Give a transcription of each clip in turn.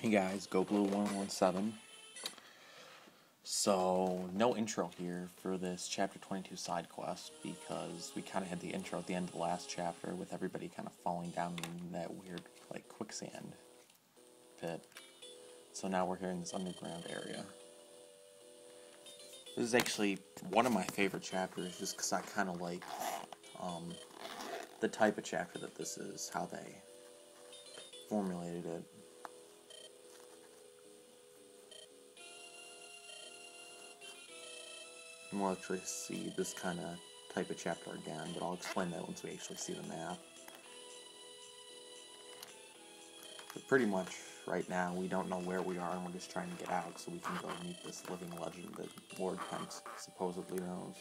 Hey guys, GoBlue117. So, no intro here for this Chapter 22 side quest because we kind of had the intro at the end of the last chapter with everybody kind of falling down in that weird, like, quicksand pit. So now we're here in this underground area. This is actually one of my favorite chapters just because I kind of like the type of chapter that this is, how they formulated it. And we'll actually see this kind of type of chapter again, but I'll explain that once we actually see the map. But pretty much, right now, we don't know where we are, and we're just trying to get out so we can go meet this living legend that Lord Kent supposedly knows.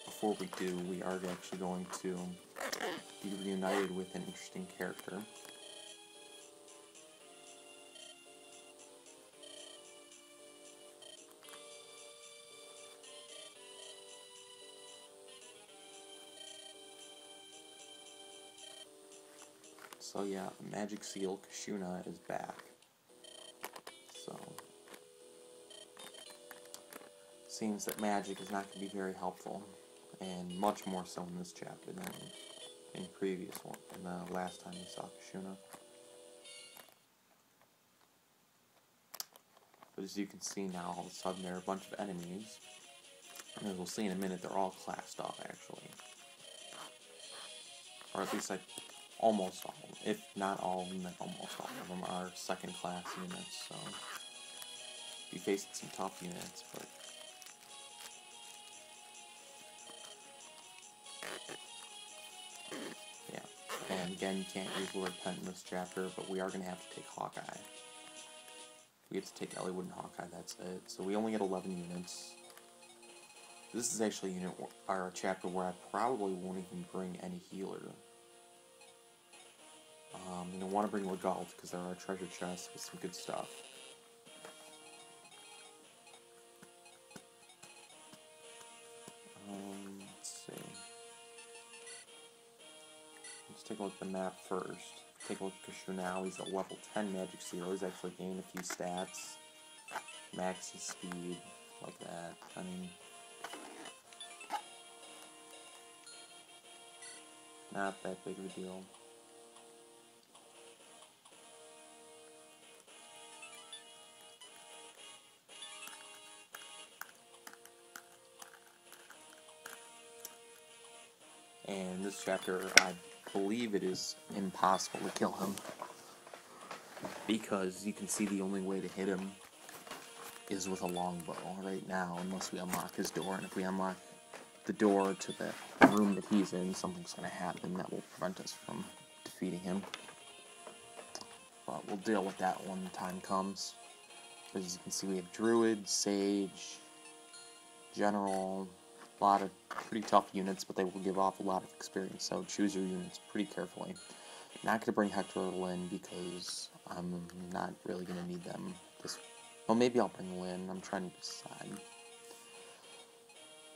Before we do, we are actually going to be reunited with an interesting character. So yeah, Magic Seal Kashuna is back. So, seems that magic is not going to be very helpful, and much more so in this chapter than in previous one, in the last time we saw Kashuna. But as you can see now, all of a sudden there are a bunch of enemies, and as we'll see in a minute, they're all classed up actually, or at least like almost all of them. If not all of them, then almost all of them are second class units. So you faced some tough units, but yeah. And again, you can't use Lord Kent in this chapter, but we are going to have to take Hawkeye. We have to take Eliwood and Hawkeye, that's it. So we only get 11 units. This is actually a unit, or a chapter where I probably won't even bring any healer. You don't want to bring Legalt because there are treasure chests with some good stuff. Let's see. Let's take a look at the map first. Take a look at Kashuna now. He's a level 10 Magic Seal. He's actually gained a few stats. Max his speed, like that. I mean, not that big of a deal. And in this chapter, I believe it is impossible to kill him. Because you can see the only way to hit him is with a longbow right now, unless we unlock his door. And if we unlock the door to the room that he's in, something's going to happen that will prevent us from defeating him. But we'll deal with that when the time comes. As you can see, we have Druid, Sage, General, a lot of pretty tough units, but they will give off a lot of experience, so choose your units pretty carefully. Not going to bring Hector or Lynn because I'm not really going to need them. Well, maybe I'll bring Lynn. I'm trying to decide.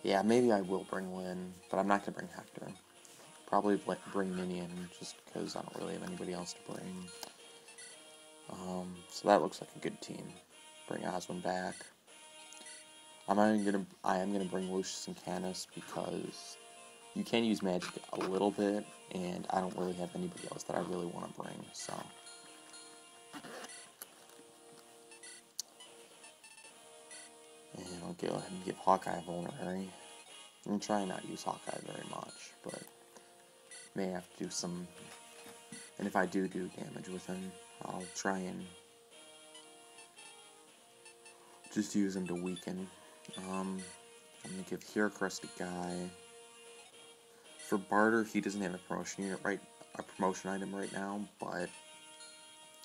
Yeah, maybe I will bring Lynn, but I'm not going to bring Hector. Probably bring Minion, just because I don't really have anybody else to bring. So that looks like a good team. Bring Oswin back. I am gonna bring Lucius and Canis because you can use magic a little bit, and I don't really have anybody else that I really want to bring, so. And I'll go ahead and give Hawkeye vulnerary. I'm trying not to use Hawkeye very much, but may have to do some, and if I do damage with him, I'll try and just use him to weaken. I'm going to give Heracrest a guy. For Barter, he doesn't have a promotion item right now, but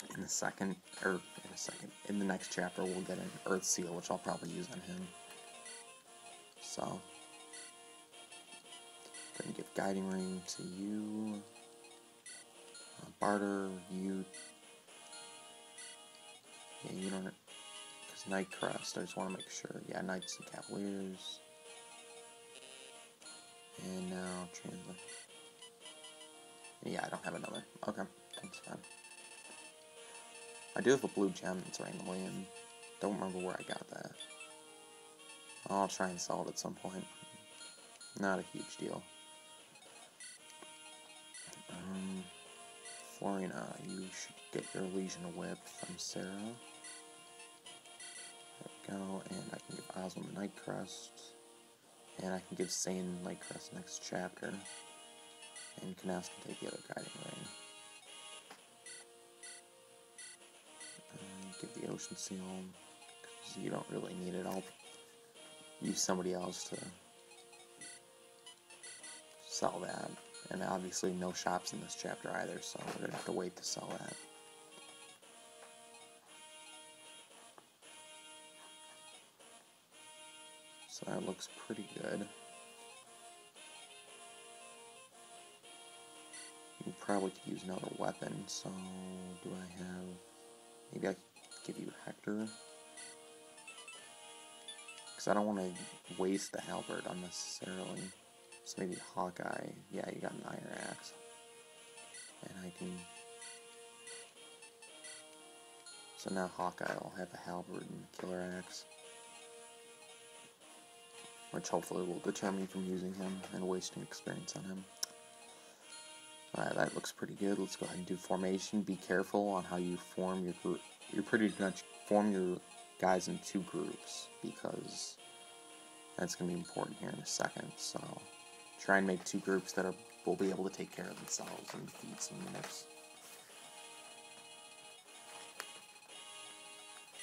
in the next chapter, we'll get an Earth Seal, which I'll probably use on him. So, going to give Guiding Ring to you. Barter, you. Yeah, you don't. Knight Crest, I just want to make sure. Yeah, Knights and Cavaliers. And now translate. Yeah, I don't have another. Okay, that's fine. I do have a blue gem that's randomly in. Don't remember where I got that. I'll try and sell it at some point. Not a huge deal. Florina, you should get your Legion Whip from Sarah. There we go, and I can give Oswald the Night Crest. And I can give Sane Night Crest next chapter. And Knaus can take the other Guiding Ring. Give the Ocean Seal, because you don't really need it. I'll use somebody else to sell that. And obviously no shops in this chapter either, so we're going to have to wait to sell that. So that looks pretty good. You probably could use another weapon, so do I have... Maybe I could give you Hector. Because I don't want to waste the halberd unnecessarily. So maybe Hawkeye. Yeah, you got an Iron Axe. And I can... So now Hawkeye will have a halberd and Killer Axe. Which hopefully will deter me from using him and wasting experience on him. Alright, that looks pretty good. Let's go ahead and do formation. Be careful on how you form your group. You're pretty much form your guys in 2 groups, because that's going to be important here in a second. So try and make 2 groups that will be able to take care of themselves and defeat some units.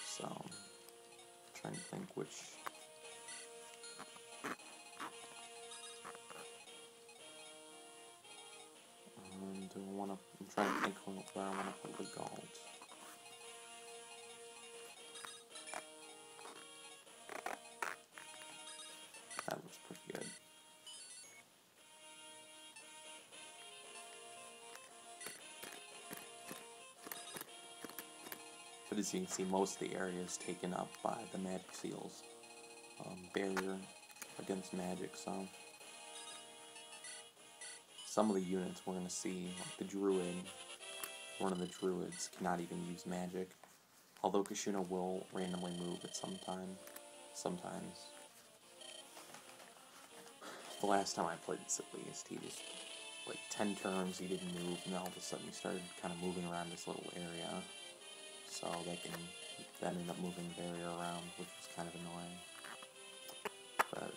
So trying to think which... I'm trying to think where I want to put the gold. That looks pretty good. But as you can see, most of the area is taken up by the magic seals. Barrier against magic, so... Some of the units we're going to see, like the Druid, one of the Druids cannot even use magic. Although Kashuna will randomly move at sometimes. The last time I played this, at least, he just, like 10 turns he didn't move, and then all of a sudden he started kind of moving around this little area. So they can then end up moving the barrier around, which was kind of annoying. But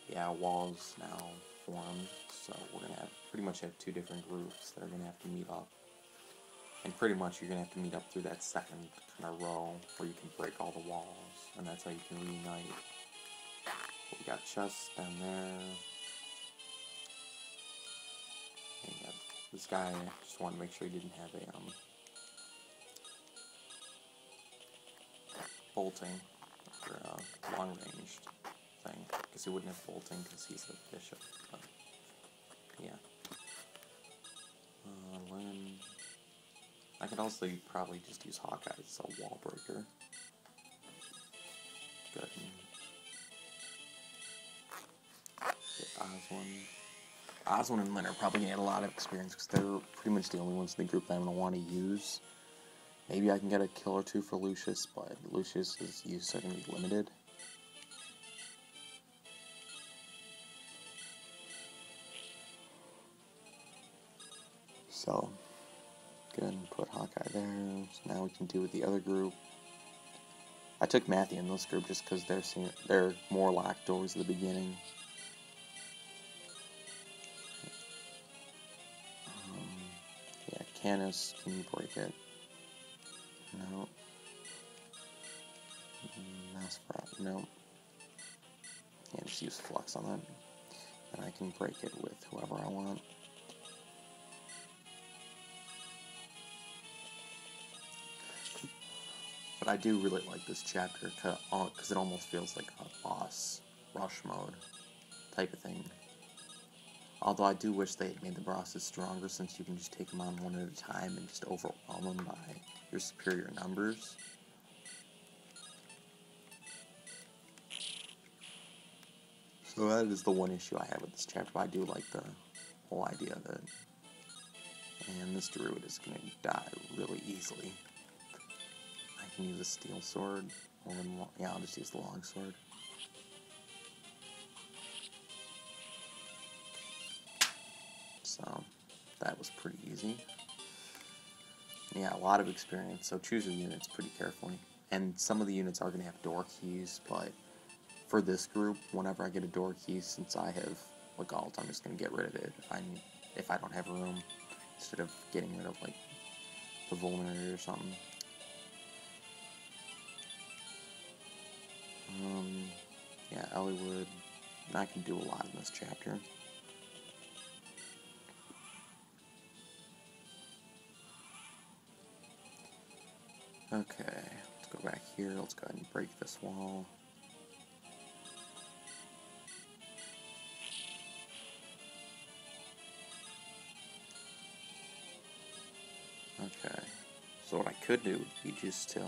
yeah, walls now formed, so we're going to pretty much have 2 different groups that are going to have to meet up. And pretty much you're going to have to meet up through that second kind of row where you can break all the walls, and that's how you can reunite. We got chests down there. And you got this guy, I just wanted to make sure he didn't have a bolting or long-ranged thing, because he wouldn't have bolting because he's the bishop. But yeah. Lynn. I could also probably just use Hawkeye as a wall breaker. Good. Get Oswald and Lynn are probably going to get a lot of experience because they're pretty much the only ones in the group that I'm going to want to use. Maybe I can get a kill or 2 for Lucius, but Lucius's use are going to be limited. So, go ahead and put Hawkeye there. So now we can do with the other group. I took Matthew in this group just because they're more locked doors at the beginning. Yeah, Canis, can you break it? No. Nosferatu, no. Yeah, just use Flux on that. And I can break it with whoever I want. But I do really like this chapter because it almost feels like a boss rush mode type of thing. Although I do wish they had made the bosses stronger, since you can just take them on one at a time and just overwhelm them by your superior numbers. So that is the one issue I have with this chapter. I do like the whole idea of it. And this druid is going to die really easily. I can use a steel sword. Or yeah, I'll just use the long sword. So that was pretty easy. Yeah, a lot of experience, so choose your units pretty carefully. And some of the units are going to have door keys, but for this group, whenever I get a door key, since I have Legalt, I'm just going to get rid of it if I don't have room, instead of getting rid of, like, the vulnerary or something. Yeah, Eliwood, not going to do a lot in this chapter. Okay, let's go back here. Let's go ahead and break this wall. Okay, so what I could do would be just to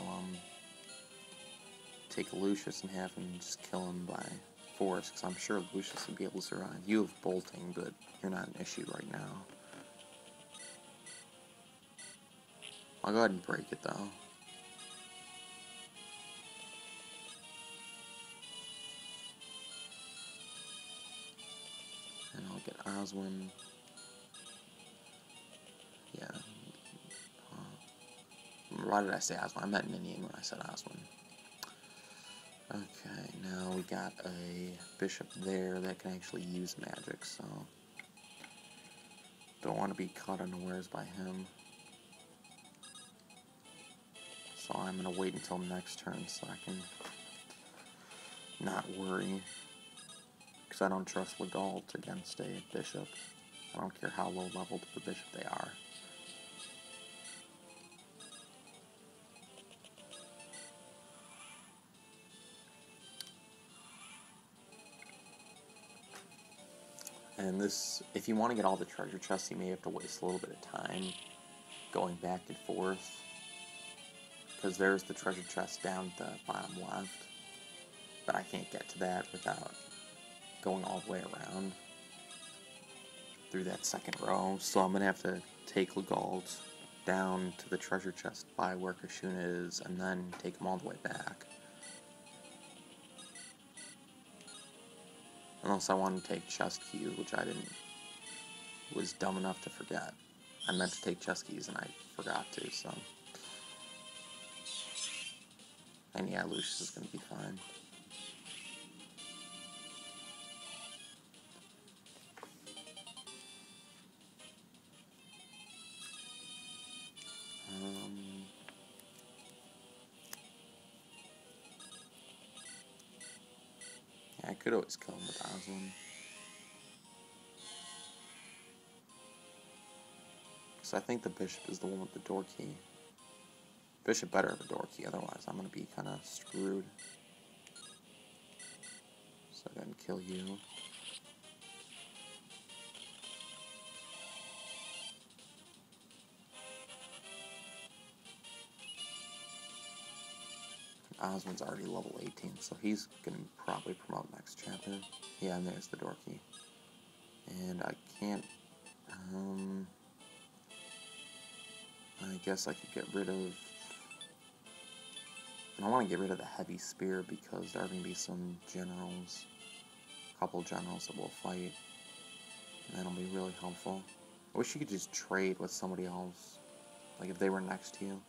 take Lucius and have him just kill him by force, because I'm sure Lucius would be able to survive. You have bolting, but you're not an issue right now. I'll go ahead and break it, though. And I'll get Oswin. Yeah. Why did I say Oswin? I meant Ninian when I said Oswin. Okay, now we got a bishop there that can actually use magic, so don't want to be caught unawares by him. So I'm going to wait until next turn so I can not worry. Because I don't trust Legalt against a bishop. I don't care how low leveled the bishop they are. And this, if you want to get all the treasure chests, you may have to waste a little bit of time going back and forth. Because there's the treasure chest down at the bottom left. But I can't get to that without going all the way around through that second row. So I'm going to have to take Legalt down to the treasure chest by where Kashuna is, and then take him all the way back. Unless I want to take chest keys, which I was dumb enough to forget. I meant to take chest keys and I forgot to, so. And yeah, Lucius is going to be fine. Yeah, I could always kill him with Oswin. So I think the bishop is the one with the door key. Bishop better have a door key, otherwise I'm going to be kind of screwed. So I didn't kill you. Oswin's already level 18, so he's going to probably promote next chapter. Yeah, and there's the door key. And I can't, I guess I could get rid of, I want to get rid of the heavy spear because there are going to be some generals, a couple generals that will fight, and that'll be really helpful. I wish you could just trade with somebody else, like if they were next to you,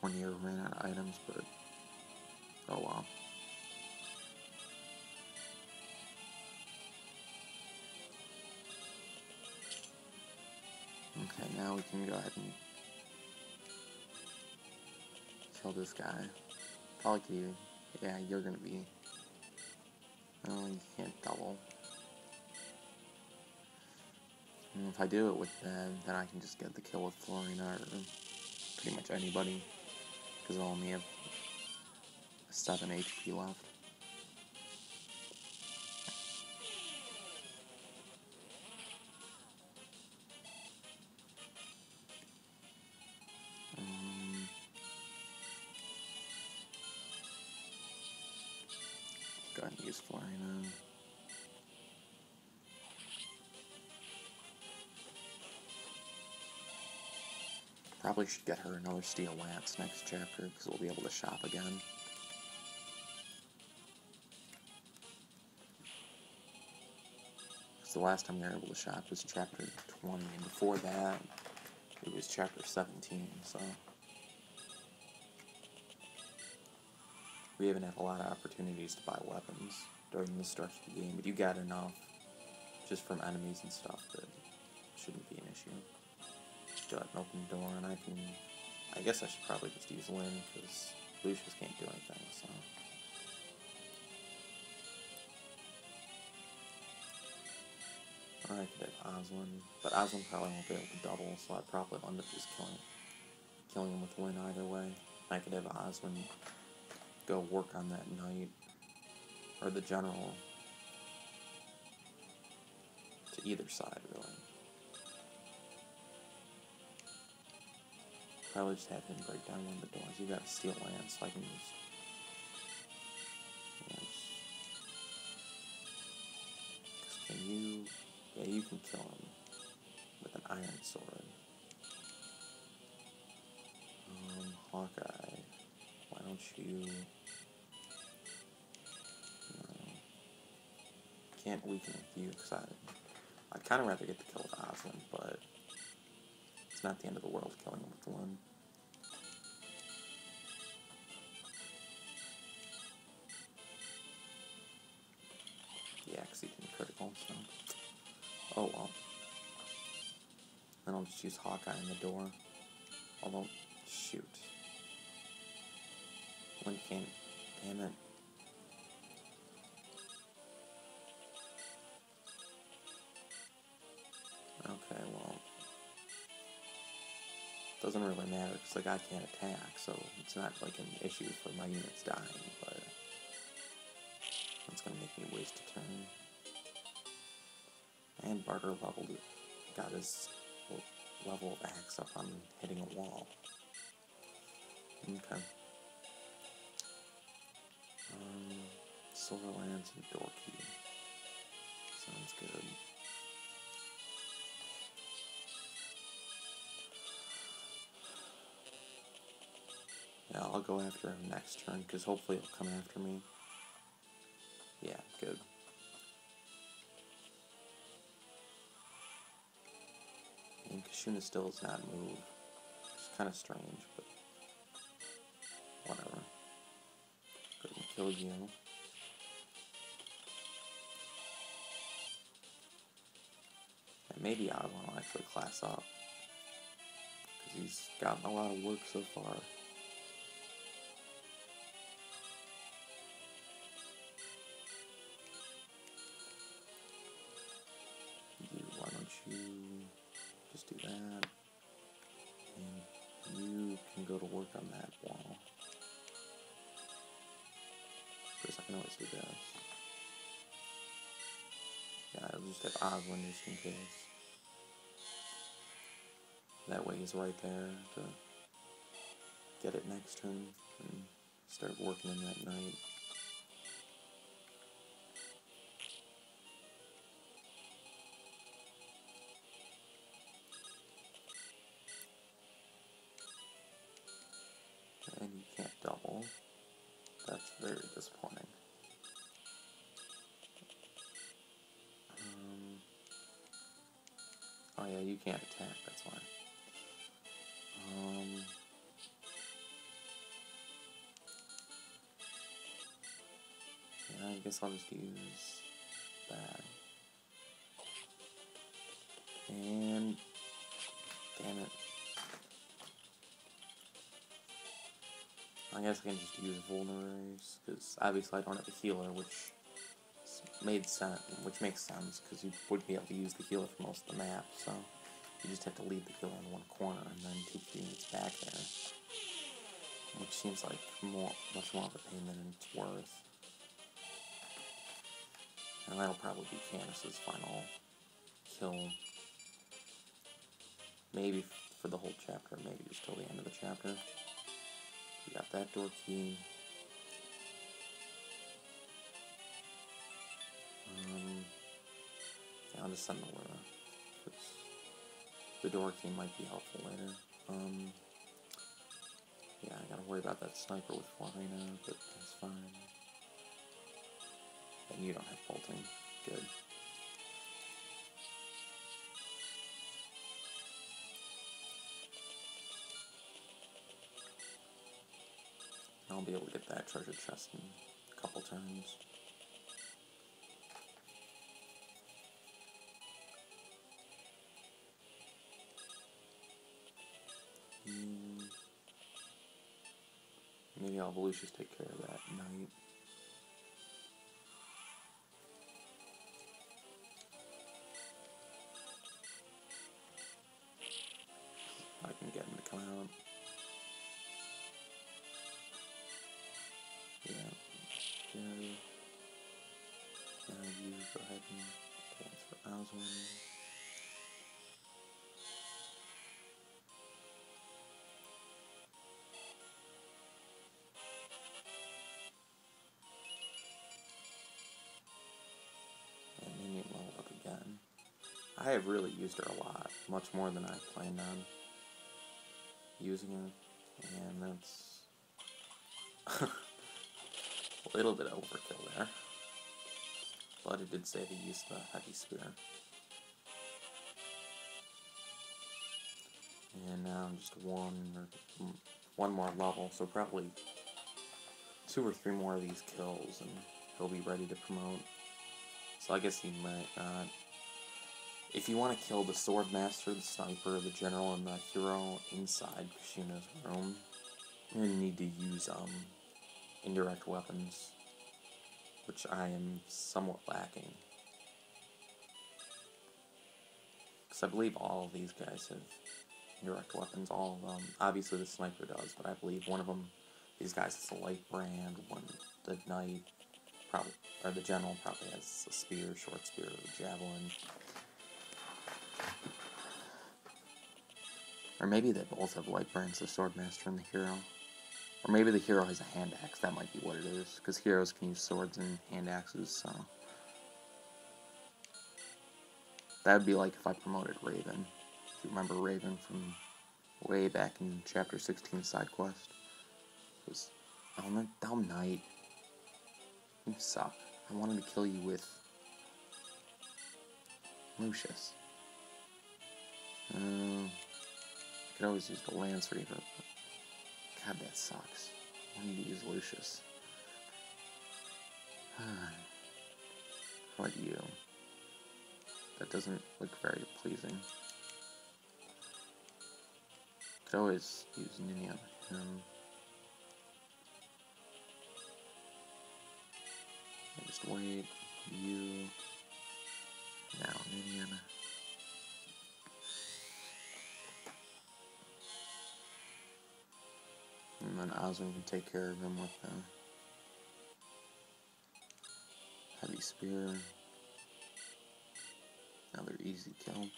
when you ran out of items, but oh well. Okay, now we can go ahead and kill this guy. Probably could you. Yeah, you're gonna be. Oh, you can't double. And if I do it with them, then I can just get the kill with Florina or pretty much anybody, because I'll only have 7 HP left. go ahead and use Florina. Probably should get her another Steel Lance next chapter, because we'll be able to shop again. Because the last time we were able to shop was chapter 20, and before that, it was chapter 17, so... We haven't had a lot of opportunities to buy weapons during this stretch of the game, but you got enough just from enemies and stuff that shouldn't be an issue. Just go ahead and open the door, and I guess I should probably just use Lynn, because Lucius can't do anything, so... Or I could have Oswin, but Oswin probably won't be able to double, so I'd probably end up just killing him with Lynn either way. I could have Oswin go work on that knight, or the general, to either side, really. Probably just have him break down one of the doors. You got a Steel Lance, so I can use... Can you... Yeah, you can kill him with an iron sword. Hawkeye, why don't you... Can't weaken with you, because I'd kind of rather get the kill with Oswin, but it's not the end of the world killing him with Lynn. Yeah, because he didn't critical, so... Oh well. Then I'll just use Hawkeye in the door. Although, shoot. Lynn can't... Damn it. Okay, well... Doesn't really matter, because the guy can't attack, so it's not like an issue for my units dying, but... That's gonna make me waste a turn. And Barter got his level of axe up on hitting a wall. Okay. Silver Lance and Door Key. Sounds good. Yeah, I'll go after him next turn, because hopefully he'll come after me. Yeah, good. And Kashuna still does not move. It's kind of strange, but whatever. Go ahead and kill you. And maybe Ottawa will actually class up, because he's gotten a lot of work so far. Why don't you just do that, and you can go to work on that wall. First, I can always do this. Yeah, I'll just have Oswin just in case. That way he's right there to get it next turn and start working in that night. And you can't double. That's very disappointing. Oh yeah, you can't attack, that's why. Yeah, I guess I'll just use that. And... damn it. I guess I can just use vulneraries, because obviously I don't have a healer, which makes sense, because you would be able to use the healer for most of the map, so you just have to leave the healer in one corner and then take the units back there, which seems like much more of a pain than it's worth. And that'll probably be Candace's final kill, maybe for the whole chapter, maybe just till the end of the chapter. You got that door key. I'll just send the Lura. The door key might be helpful later. Yeah, I gotta worry about that sniper with Florina, but that's fine. And you don't have bolting. Good. I'll be able to get that treasure chest in a couple turns. Maybe I'll have Lucius take care of that knight. I can get him to come out. Yeah. Now you go ahead and dance for Oswin. And Minion level up again. I have really used her a lot, much more than I planned on using her, and that's a little bit of overkill there. But it did say to use the heavy spear. And now just one more level, so probably 2 or 3 more of these kills, and he'll be ready to promote. So I guess he might not. If you want to kill the Sword Master, the Sniper, the General, and the Hero inside Kushina's room, you're going to need to use indirect weapons, which I am somewhat lacking. Because I believe all of these guys have indirect weapons, all of them. Obviously the Sniper does, but I believe one of them, these guys has a light brand, the Knight, probably, or the General probably has a spear, short spear, or javelin. Or maybe they both have light brands, the Swordmaster and the Hero. Or maybe the Hero has a hand axe, that might be what it is. Because heroes can use swords and hand axes, so. That would be like if I promoted Raven. If you remember Raven from way back in Chapter 16 Sidequest. It was, oh, dumb knight. You suck. I wanted to kill you with Lucius. I could always use the Lance Reaver, but God, that sucks. I need to use Lucius. How about you? That doesn't look very pleasing. Could always use Nini on him. Just wait. You. Now, Ninian. And then Oswin can take care of him with the heavy spear. Another easy kill.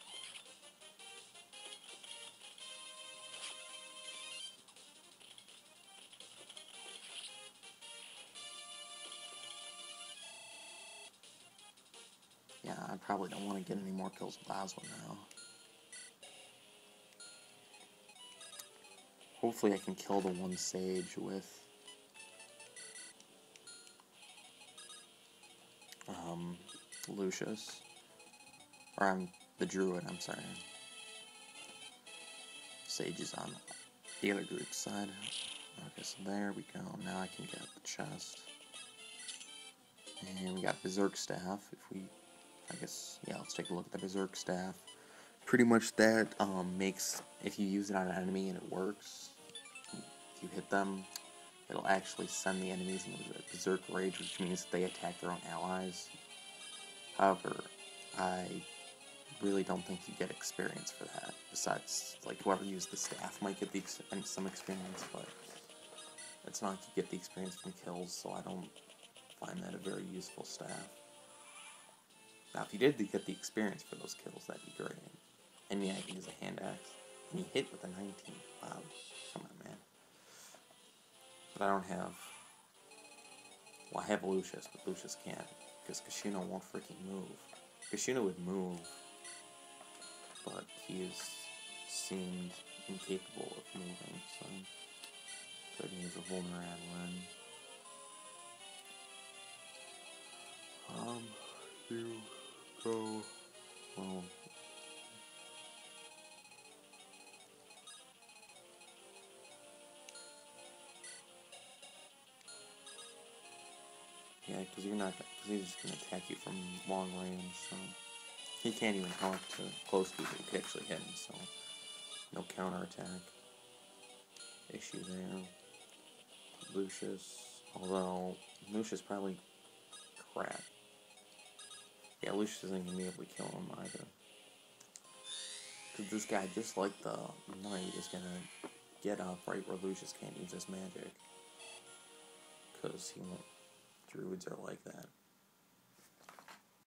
Yeah, I probably don't want to get any more kills with Oswin now. Hopefully I can kill the one Sage with Lucius. Or the Druid, I'm sorry. Sage is on the other group's side. Okay, so there we go. Now I can get the chest. And we got Berserk Staff. Yeah, let's take a look at the Berserk Staff. Pretty much that makes, if you use it on an enemy and it works, if you hit them, it'll actually send the enemies into the Berserk Rage, which means they attack their own allies. However, I really don't think you get experience for that. Besides, like, whoever used the staff might get some experience, but it's not like you get the experience from kills, so I don't find that a very useful staff. Now, if you did get the experience for those kills, that'd be great. And yeah, he uses a hand axe. And he hit with a 19. Wow. Come on, man. But I don't have... Well, I have Lucius, but Lucius can't. Because Kushina won't freaking move. Kashuna would move, but he seemed incapable of moving, so couldn't use a Vulnerad when. You go. Well. Yeah, because he's just gonna attack you from long range, so he can't even talk to close people who could actually hit him, so no counterattack issue there. Lucius, although Lucius probably crap. Yeah, Lucius isn't gonna be able to kill him either. Because this guy, just like the knight, is gonna get up right where Lucius can't use his magic. Because he won't. Druids are like that.